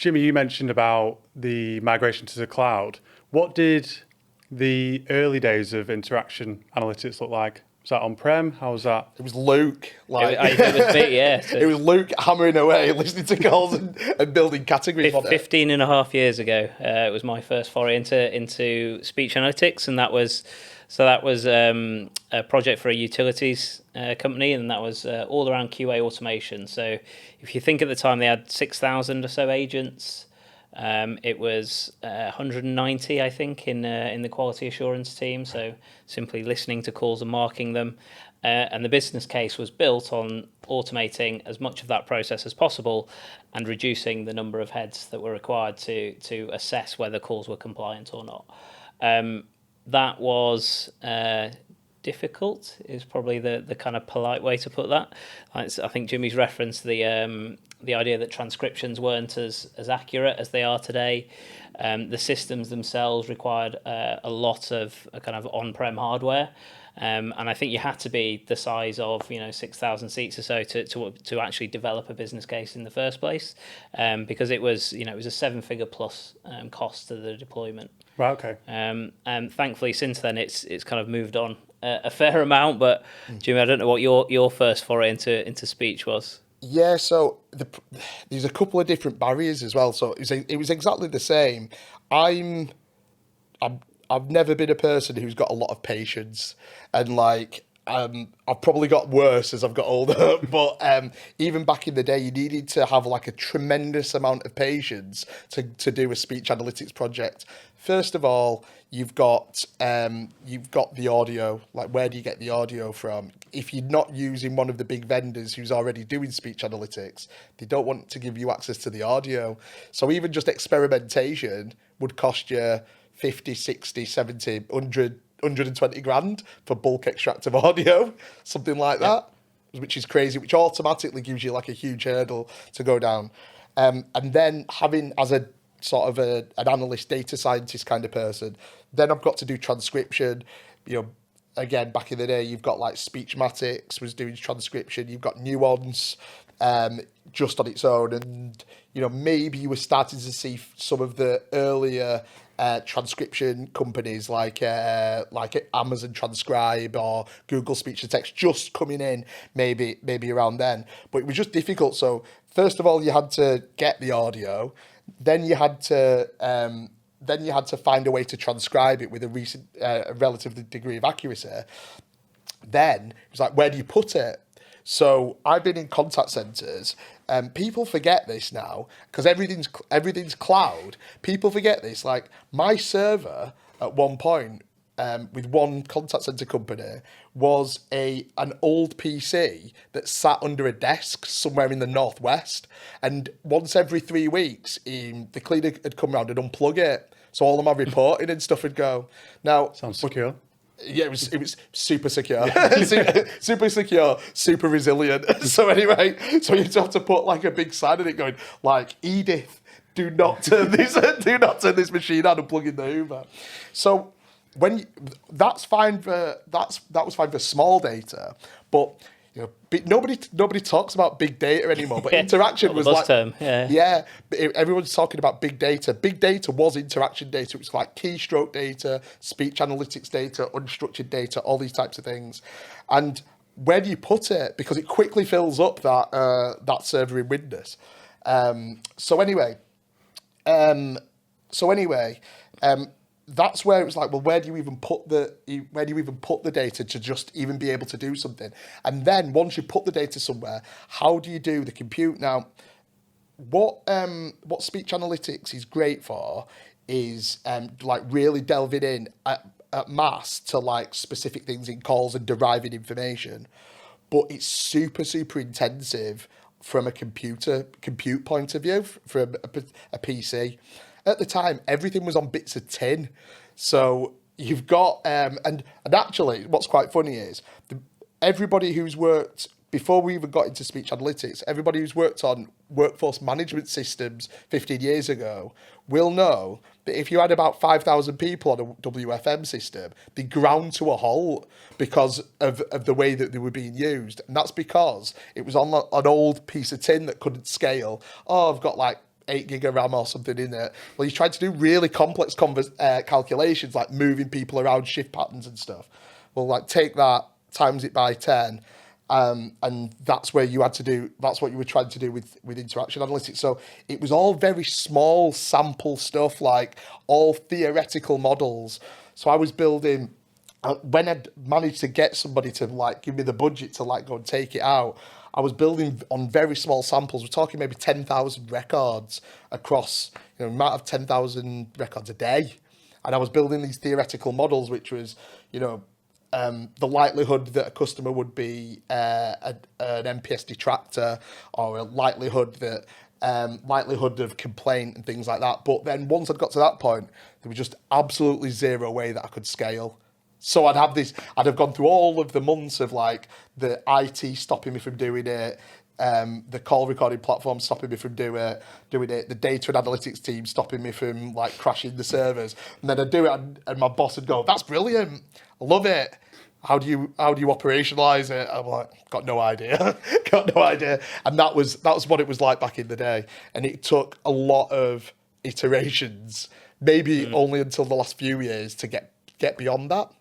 Jimmy, you mentioned about the migration to the cloud. What did the early days of interaction analytics look like? Was that on-prem? How was that? It was Luke, It was me, yeah. So it was Luke hammering away, listening to calls and building categories. 15 and a half years ago, it was my first foray into speech analytics, and that was a project for a utilities company, and that was all around QA automation. So if you think at the time they had 6,000 or so agents, it was 190, I think, in the quality assurance team. So simply listening to calls and marking them. And the business case was built on automating as much of that process as possible and reducing the number of heads that were required to assess whether calls were compliant or not. That was difficult, is probably the kind of polite way to put that. I think Jimmy's referenced the idea that transcriptions weren't as accurate as they are today. The systems themselves required a lot of kind of on-prem hardware. And I think you had to be the size of 6,000 seats or so to actually develop a business case in the first place, because it was a 7-figure plus cost to the deployment. Right. Okay. And thankfully since then it's kind of moved on a fair amount. But Jimmy, I don't know what your first foray into speech was. Yeah, so there's a couple of different barriers as well. So it was exactly the same. I've never been a person who's got a lot of patience, and I've probably got worse as I've got older. But even back in the day, you needed to have like a tremendous amount of patience to do a speech analytics project. First of all, you've got the audio. Like, where do you get the audio from? If you're not using one of the big vendors who's already doing speech analytics, they don't want to give you access to the audio. So even just experimentation would cost you 50, 60, 70, 100, 120 grand for bulk extractive audio, something like that, which is crazy, which automatically gives you like a huge hurdle to go down. And then having, as a sort of an analyst, data scientist kind of person, then I've got to do transcription. Again, back in the day, you've got like Speechmatics was doing transcription. You've got Nuance just on its own. And, maybe you were starting to see some of the earlier transcription companies like Amazon Transcribe or Google Speech to Text just coming in maybe around then. But it was just difficult. So first of all, you had to get the audio. Then you had to find a way to transcribe it with a relative degree of accuracy. Then it was like, where do you put it? So I've been in contact centres. People forget this now because everything's cloud. People forget this. Like, my server at one point with one contact centre company was an old PC that sat under a desk somewhere in the northwest, and once every 3 weeks the cleaner had come around and unplug it, so all of my reporting and stuff would go. Now, Sounds secure. Yeah, it was super secure, super secure, super resilient. So anyway, so you'd have to put like a big sign on it going like, Edith, do not turn this machine on and plug in the Hoover. So that's fine that was fine for small data, but nobody talks about big data anymore. But interaction was like term. Everyone's talking about big data. Big data was interaction data. It was like keystroke data, speech analytics data, unstructured data, all these types of things. And where do you put it? Because it quickly fills up that server in Windows. So anyway, that's where it was like, well, where do you even put the data to just even be able to do something? And then once you put the data somewhere, how do you do the compute? Now, what speech analytics is great for is like really delving in at mass to like specific things in calls and deriving information, but it's super intensive from a compute point of view, from a PC. At the time, everything was on bits of tin. So you've got, and actually what's quite funny is everybody who's worked, before we even got into speech analytics, everybody who's worked on workforce management systems 15 years ago will know that if you had about 5,000 people on a WFM system, they ground to a halt because of the way that they were being used. And that's because it was on an old piece of tin that couldn't scale. Oh, I've got like 8 gig of RAM or something in it. Well, you tried to do really complex calculations, like moving people around, shift patterns and stuff. Well, like take that, times it by 10, and that's where you had to do, that's what you were trying to do with interaction analytics. So it was all very small sample stuff, like all theoretical models. So I was building, when I'd managed to get somebody to like give me the budget to like go and take it out, I was building on very small samples. We're talking maybe 10,000 records across, amount of 10,000 records a day. And I was building these theoretical models, which was, the likelihood that a customer would be an NPS detractor, or a likelihood of complaint and things like that. But then once I'd got to that point, there was just absolutely zero way that I could scale. So I'd have gone through all of the months of like the IT stopping me from doing it, the call recording platform stopping me from doing it, the data and analytics team stopping me from like crashing the servers. And then I'd do it and my boss would go, "That's brilliant. I love it. How do you operationalize it?" I'm like, got no idea. And that was what it was like back in the day. And it took a lot of iterations, maybe only until the last few years, to get beyond that.